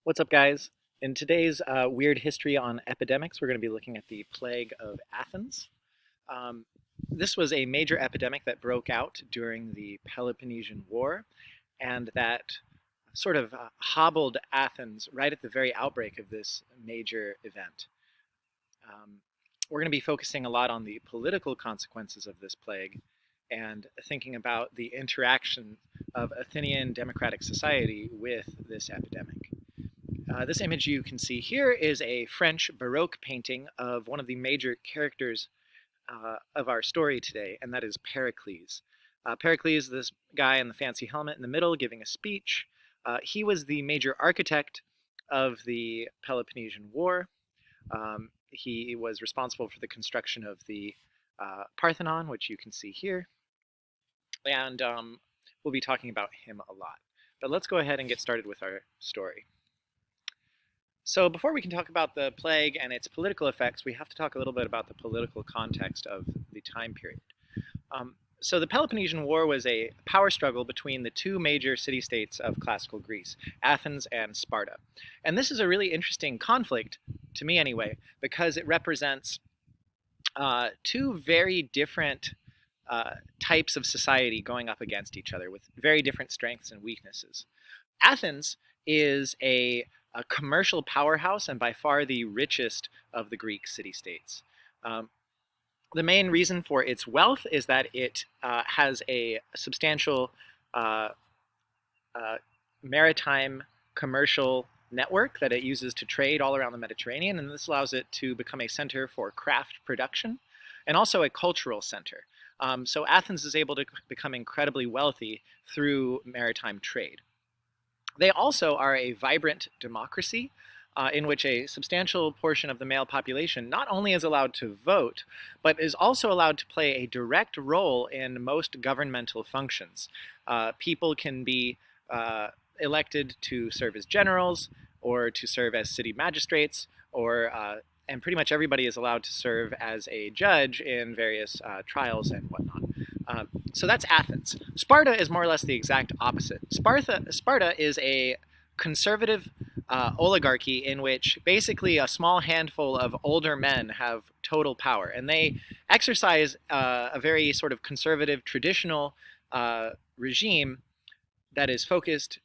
What's up, guys? In today's Weird History on Epidemics, we're going to be looking at the Plague of Athens. Um, this was a major epidemic that broke out during the Peloponnesian War, and that sort of hobbled Athens right at the very outbreak of this major event. Um, we're going to be focusing a lot on the political consequences of this plague and thinking about the interaction of Athenian democratic society with this epidemic. This image you can see here is a French Baroque painting of one of the major characters of our story today, and that is Pericles. Pericles, this guy in the fancy helmet in the middle giving a speech. He was the major architect of the Peloponnesian War. He was responsible for the construction of the Parthenon, which you can see here, and we'll be talking about him a lot. But let's go ahead and get started with our story. So before we can talk about the plague and its political effects, we have to talk a little bit about the political context of the time period. So the Peloponnesian War was a power struggle between the two major city-states of classical Greece, Athens and Sparta. And this is a really interesting conflict, to me anyway, because it represents two very different types of society going up against each other with very different strengths and weaknesses. Athens is a commercial powerhouse and by far the richest of the Greek city-states. The main reason for its wealth is that it has a substantial maritime commercial network that it uses to trade all around the Mediterranean, and this allows it to become a center for craft production and also a cultural center. So Athens is able to become incredibly wealthy through maritime trade. They also are a vibrant democracy in which a substantial portion of the male population not only is allowed to vote, but is also allowed to play a direct role in most governmental functions. People can be elected to serve as generals or to serve as city magistrates, and pretty much everybody is allowed to serve as a judge in various trials and whatnot. So that's Athens. Sparta is more or less the exact opposite. Sparta is a conservative oligarchy in which basically a small handful of older men have total power, and they exercise a very sort of conservative, traditional regime that is focused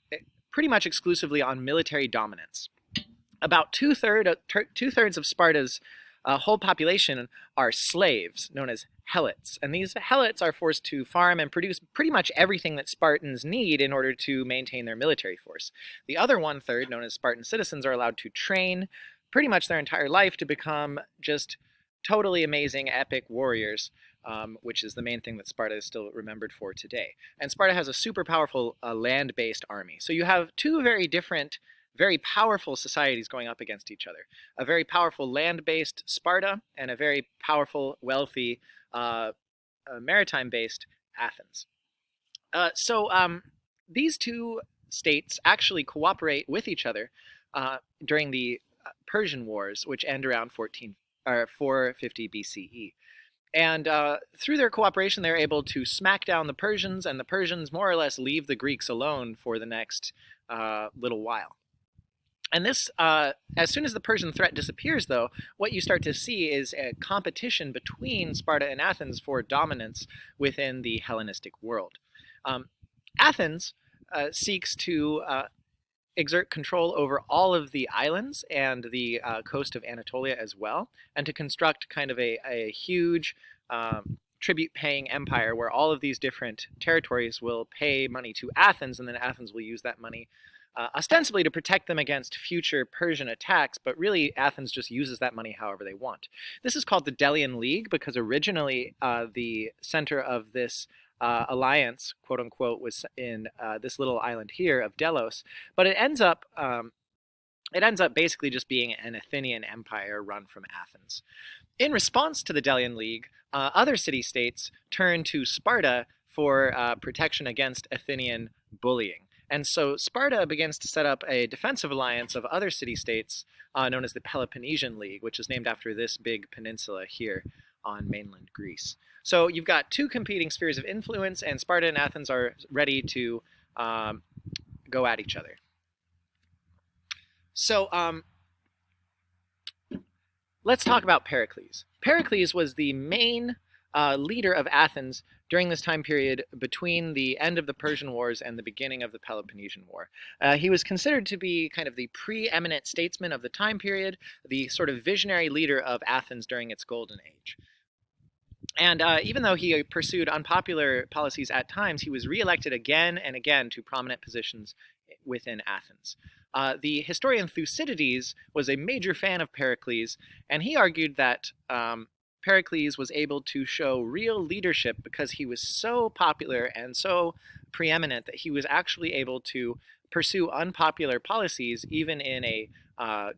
pretty much exclusively on military dominance. About two-thirds of Sparta's whole population are slaves, known as helots. And these helots are forced to farm and produce pretty much everything that Spartans need in order to maintain their military force. The other one-third, known as Spartan citizens, are allowed to train pretty much their entire life to become just totally amazing, epic warriors, which is the main thing that Sparta is still remembered for today. And Sparta has a super powerful land-based army. So you have two very different, very powerful societies going up against each other. A very powerful land-based Sparta and a very powerful, wealthy, maritime-based Athens. These two states actually cooperate with each other during the Persian Wars, which end around 450 BCE. And through their cooperation, they're able to smack down the Persians, and the Persians more or less leave the Greeks alone for the next little while. And this, as soon as the Persian threat disappears, though, what you start to see is a competition between Sparta and Athens for dominance within the Hellenistic world. Athens seeks to exert control over all of the islands and the coast of Anatolia as well, and to construct kind of a huge tribute-paying empire where all of these different territories will pay money to Athens, and then Athens will use that money ostensibly to protect them against future Persian attacks, but really Athens just uses that money however they want. This is called the Delian League because originally the center of this alliance, quote unquote, was in this little island here of Delos, but it ends up basically just being an Athenian empire run from Athens. In response to the Delian League, other city-states turn to Sparta for protection against Athenian bullying. And so Sparta begins to set up a defensive alliance of other city-states known as the Peloponnesian League, which is named after this big peninsula here on mainland Greece. So you've got two competing spheres of influence, and Sparta and Athens are ready to go at each other. So let's talk about Pericles. Pericles was the main leader of Athens during this time period between the end of the Persian Wars and the beginning of the Peloponnesian War. He was considered to be kind of the preeminent statesman of the time period, the sort of visionary leader of Athens during its golden age. And even though he pursued unpopular policies at times, he was reelected again and again to prominent positions within Athens. The historian Thucydides was a major fan of Pericles, and he argued that Pericles was able to show real leadership because he was so popular and so preeminent that he was actually able to pursue unpopular policies even in a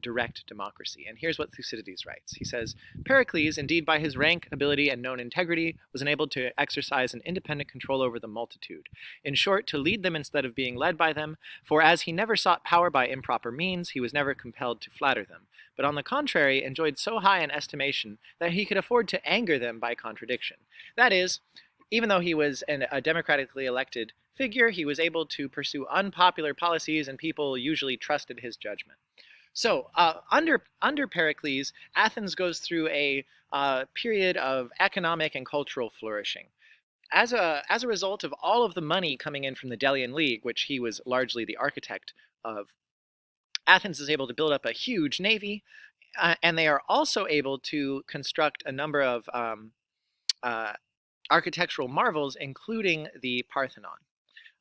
direct democracy. And here's what Thucydides writes. He says, Pericles, indeed by his rank, ability, and known integrity, was enabled to exercise an independent control over the multitude. In short, to lead them instead of being led by them, for as he never sought power by improper means, he was never compelled to flatter them, but on the contrary, enjoyed so high an estimation that he could afford to anger them by contradiction. That is, even though he was a democratically elected figure, he was able to pursue unpopular policies, and people usually trusted his judgment. So under Pericles, Athens goes through a period of economic and cultural flourishing. As a result of all of the money coming in from the Delian League, which he was largely the architect of, Athens is able to build up a huge navy, and they are also able to construct a number of architectural marvels, including the Parthenon.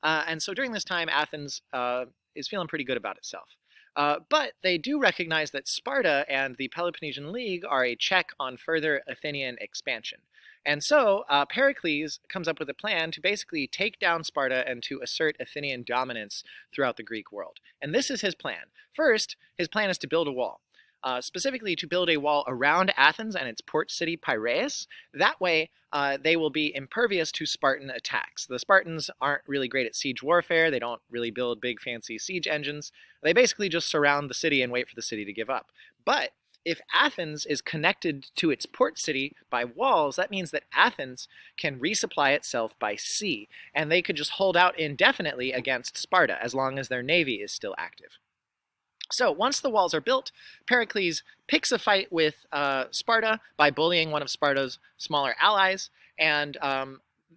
And so during this time, Athens is feeling pretty good about itself. But they do recognize that Sparta and the Peloponnesian League are a check on further Athenian expansion. And so Pericles comes up with a plan to basically take down Sparta and to assert Athenian dominance throughout the Greek world. And this is his plan. First, his plan is to build a wall. Specifically to build a wall around Athens and its port city Piraeus. That way, they will be impervious to Spartan attacks. The Spartans aren't really great at siege warfare. They don't really build big fancy siege engines. They basically just surround the city and wait for the city to give up. But if Athens is connected to its port city by walls, that means that Athens can resupply itself by sea, and they could just hold out indefinitely against Sparta as long as their navy is still active. So once the walls are built, Pericles picks a fight with Sparta by bullying one of Sparta's smaller allies, and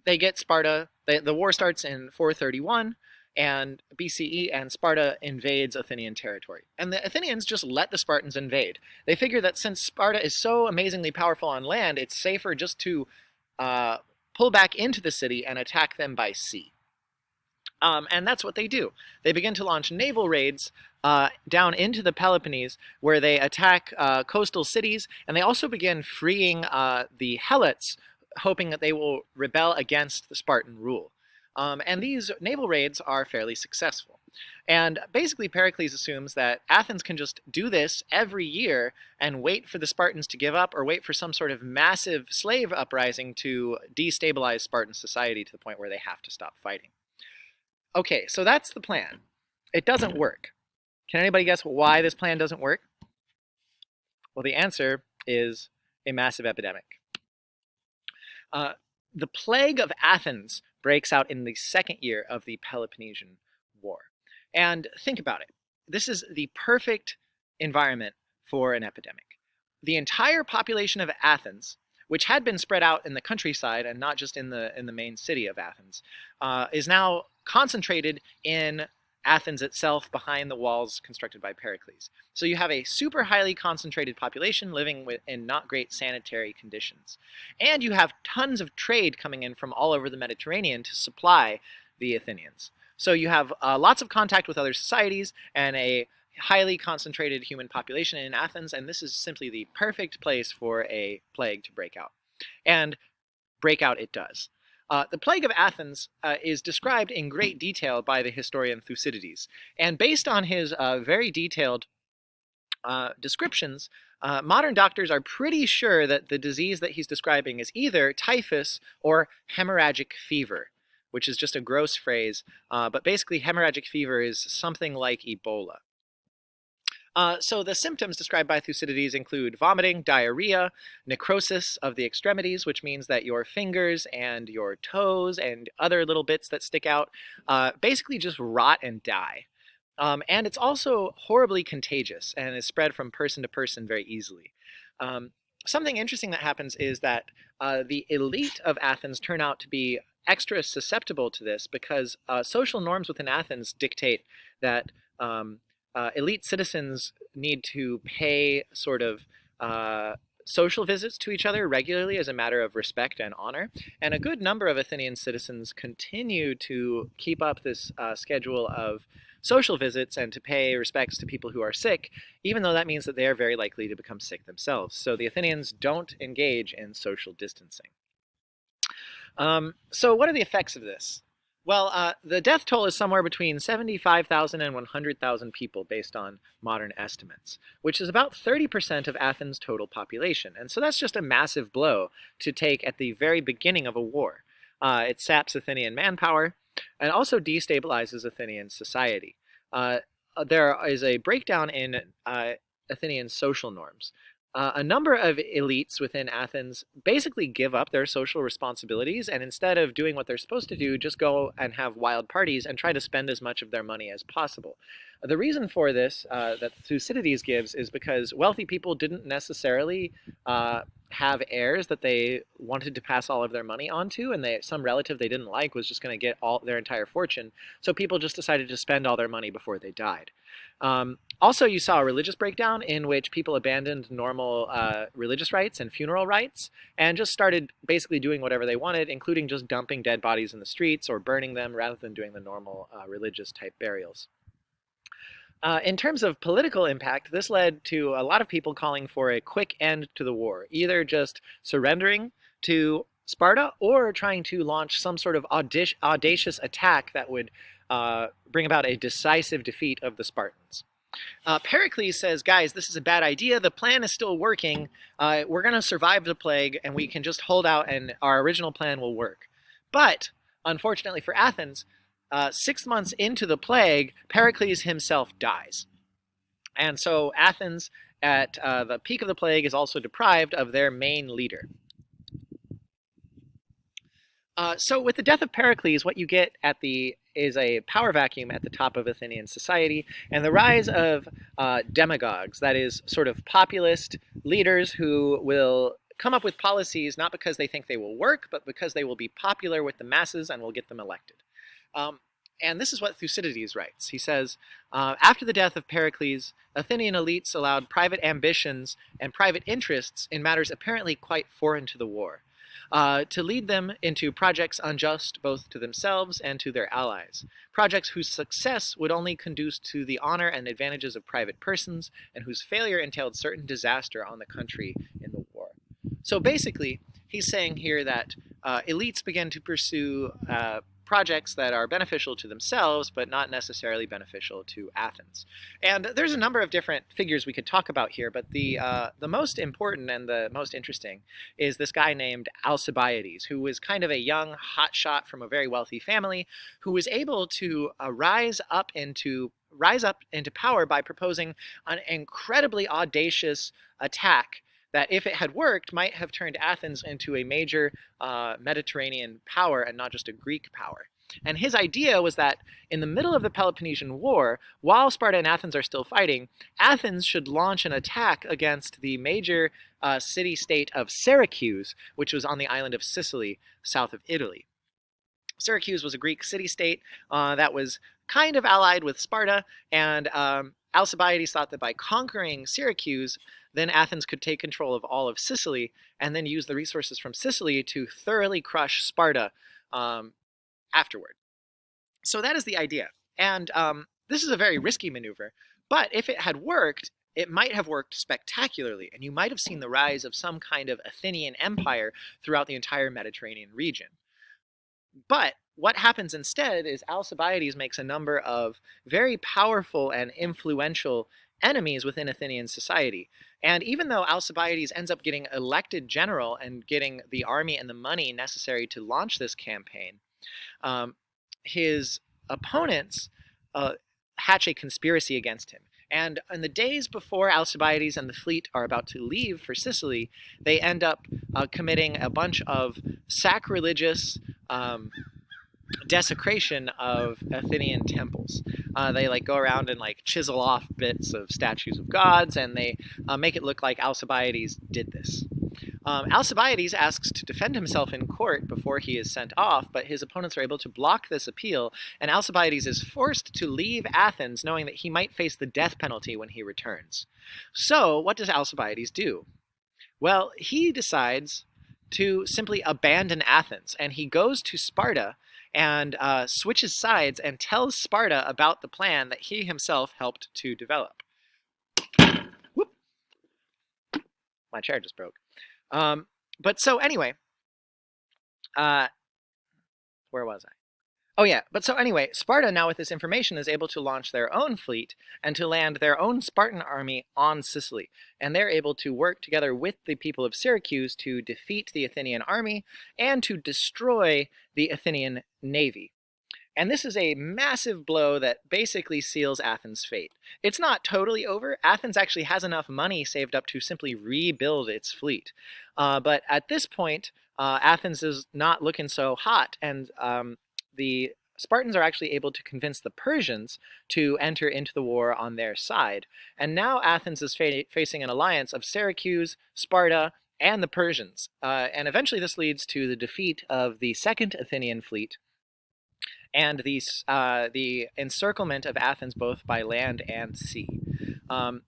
they get Sparta. The war starts in 431 and BCE, and Sparta invades Athenian territory. And the Athenians just let the Spartans invade. They figure that since Sparta is so amazingly powerful on land, it's safer just to pull back into the city and attack them by sea. And that's what they do. They begin to launch naval raids down into the Peloponnese, where they attack coastal cities, and they also begin freeing the Helots, hoping that they will rebel against the Spartan rule. And these naval raids are fairly successful. And basically, Pericles assumes that Athens can just do this every year and wait for the Spartans to give up, or wait for some sort of massive slave uprising to destabilize Spartan society to the point where they have to stop fighting. Okay, so that's the plan. It doesn't work. Can anybody guess why this plan doesn't work? Well, the answer is a massive epidemic. The Plague of Athens breaks out in the second year of the Peloponnesian War. And think about it. This is the perfect environment for an epidemic. The entire population of Athens, which had been spread out in the countryside and not just in the main city of Athens, is now concentrated in Athens itself behind the walls constructed by Pericles. So you have a super highly concentrated population living in not great sanitary conditions. And you have tons of trade coming in from all over the Mediterranean to supply the Athenians. So you have lots of contact with other societies and a highly concentrated human population in Athens, and this is simply the perfect place for a plague to break out. And break out it does. The Plague of Athens is described in great detail by the historian Thucydides. And based on his very detailed descriptions, modern doctors are pretty sure that the disease that he's describing is either typhus or hemorrhagic fever, which is just a gross phrase. But basically, hemorrhagic fever is something like Ebola. So the symptoms described by Thucydides include vomiting, diarrhea, necrosis of the extremities, which means that your fingers and your toes and other little bits that stick out basically just rot and die. And it's also horribly contagious and is spread from person to person very easily. Um, Something interesting that happens is that the elite of Athens turn out to be extra susceptible to this because social norms within Athens dictate that um, elite citizens need to pay sort of social visits to each other regularly as a matter of respect and honor. And a good number of Athenian citizens continue to keep up this schedule of social visits and to pay respects to people who are sick, even though that means that they are very likely to become sick themselves. So the Athenians don't engage in social distancing. So what are the effects of this? Well, the death toll is somewhere between 75,000 and 100,000 people based on modern estimates, which is about 30% of Athens' total population. And so that's just a massive blow to take at the very beginning of a war. It saps Athenian manpower and also destabilizes Athenian society. There is a breakdown in Athenian social norms. A number of elites within Athens basically give up their social responsibilities and instead of doing what they're supposed to do, just go and have wild parties and try to spend as much of their money as possible. The reason for this that Thucydides gives is because wealthy people didn't necessarily have heirs that they wanted to pass all of their money on to, and some relative they didn't like was just going to get all their entire fortune. So people just decided to spend all their money before they died. Also, you saw a religious breakdown in which people abandoned normal religious rites and funeral rites and just started basically doing whatever they wanted, including just dumping dead bodies in the streets or burning them rather than doing the normal religious type burials. In terms of political impact, this led to a lot of people calling for a quick end to the war, either just surrendering to Sparta or trying to launch some sort of audacious attack that would bring about a decisive defeat of the Spartans. Pericles says, guys, this is a bad idea. The plan is still working. We're going to survive the plague, and we can just hold out, and our original plan will work. But, unfortunately for Athens, 6 months into the plague, Pericles himself dies. And so Athens, at the peak of the plague, is also deprived of their main leader. So with the death of Pericles, what you get is a power vacuum at the top of Athenian society and the rise of demagogues, that is sort of populist leaders who will come up with policies not because they think they will work, but because they will be popular with the masses and will get them elected. And this is what Thucydides writes. He says, after the death of Pericles, Athenian elites allowed private ambitions and private interests in matters apparently quite foreign to the war, to lead them into projects unjust both to themselves and to their allies, projects whose success would only conduce to the honor and advantages of private persons, and whose failure entailed certain disaster on the country in the war. So basically, he's saying here that elites begin to pursue projects that are beneficial to themselves, but not necessarily beneficial to Athens. And there's a number of different figures we could talk about here, but the most important and the most interesting is this guy named Alcibiades, who was kind of a young hotshot from a very wealthy family, who was able to rise up into power by proposing an incredibly audacious attack that, if it had worked, might have turned Athens into a major Mediterranean power and not just a Greek power. And his idea was that in the middle of the Peloponnesian War, while Sparta and Athens are still fighting, Athens should launch an attack against the major city-state of Syracuse, which was on the island of Sicily, south of Italy. Syracuse was a Greek city-state that was kind of allied with Sparta, and Alcibiades thought that by conquering Syracuse, then Athens could take control of all of Sicily and then use the resources from Sicily to thoroughly crush Sparta afterward. So that is the idea. And this is a very risky maneuver, but if it had worked, it might have worked spectacularly, and you might have seen the rise of some kind of Athenian empire throughout the entire Mediterranean region. But what happens instead is Alcibiades makes a number of very powerful and influential enemies within Athenian society. And even though Alcibiades ends up getting elected general and getting the army and the money necessary to launch this campaign, his opponents hatch a conspiracy against him. And in the days before Alcibiades and the fleet are about to leave for Sicily, they end up committing a bunch of sacrilegious desecration of Athenian temples. They like go around and like chisel off bits of statues of gods, and they make it look like Alcibiades did this. Alcibiades asks to defend himself in court before he is sent off, but his opponents are able to block this appeal, and Alcibiades is forced to leave Athens knowing that he might face the death penalty when he returns. So, what does Alcibiades do? Well, he decides to simply abandon Athens, and he goes to Sparta and switches sides and tells Sparta about the plan that he himself helped to develop. Whoop. My chair just broke. But so anyway, where was I? Oh yeah, but so anyway, Sparta now with this information is able to launch their own fleet and to land their own Spartan army on Sicily. And they're able to work together with the people of Syracuse to defeat the Athenian army and to destroy the Athenian navy. And this is a massive blow that basically seals Athens' fate. It's not totally over. Athens actually has enough money saved up to simply rebuild its fleet. But at this point, Athens is not looking so hot, and the Spartans are actually able to convince the Persians to enter into the war on their side. And now Athens is facing an alliance of Syracuse, Sparta, and the Persians. And eventually this leads to the defeat of the Second Athenian fleet and the encirclement of Athens both by land and sea.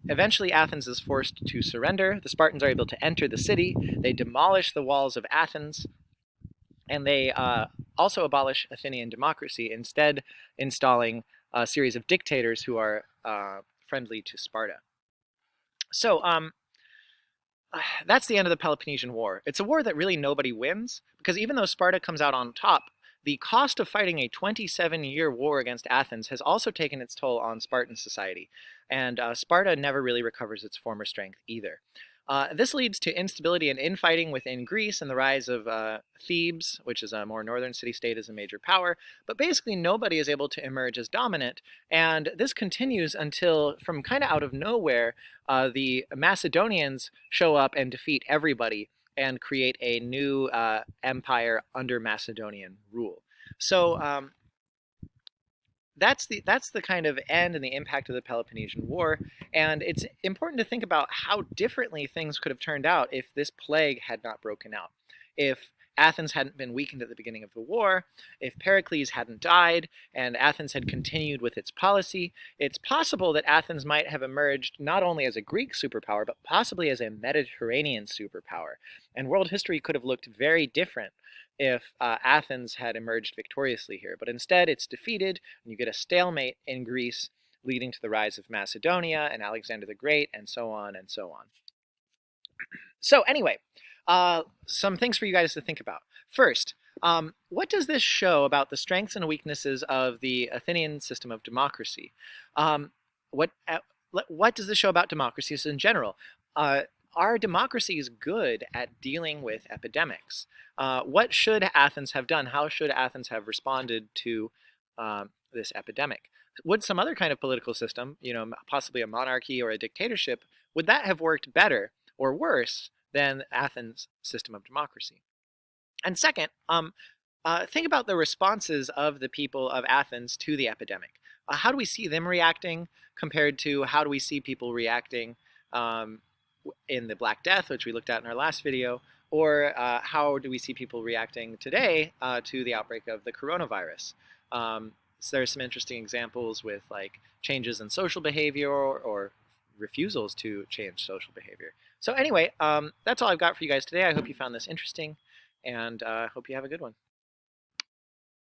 Eventually Athens is forced to surrender. The Spartans are able to enter the city. They demolish the walls of Athens, and they also abolish Athenian democracy, instead installing a series of dictators who are friendly to Sparta. So that's the end of the Peloponnesian War. It's a war that really nobody wins, because even though Sparta comes out on top, the cost of fighting a 27-year war against Athens has also taken its toll on Spartan society, and Sparta never really recovers its former strength either. This leads to instability and infighting within Greece and the rise of Thebes, which is a more northern city-state, as a major power. But basically nobody is able to emerge as dominant, and this continues until, from kind of out of nowhere, the Macedonians show up and defeat everybody and create a new empire under Macedonian rule. So that's the kind of end and the impact of the Peloponnesian War, and it's important to think about how differently things could have turned out if this plague had not broken out. If Athens hadn't been weakened at the beginning of the war, if Pericles hadn't died, and Athens had continued with its policy, it's possible that Athens might have emerged not only as a Greek superpower, but possibly as a Mediterranean superpower. And world history could have looked very different if Athens had emerged victoriously here. But instead, it's defeated, and you get a stalemate in Greece, leading to the rise of Macedonia and Alexander the Great, and so on and so on. So anyway, some things for you guys to think about. First, what does this show about the strengths and weaknesses of the Athenian system of democracy? What does this show about democracies in general? Are democracies good at dealing with epidemics? What should Athens have done? How should Athens have responded to this epidemic? Would some other kind of political system, possibly a monarchy or a dictatorship, would that have worked better or worse than Athens' system of democracy? And second, think about the responses of the people of Athens to the epidemic. How do we see them reacting compared to how do we see people reacting in the Black Death, which we looked at in our last video, or how do we see people reacting today to the outbreak of the coronavirus? So there's some interesting examples with like changes in social behavior or refusals to change social behavior. So anyway, that's all I've got for you guys today. I hope you found this interesting, and hope you have a good one.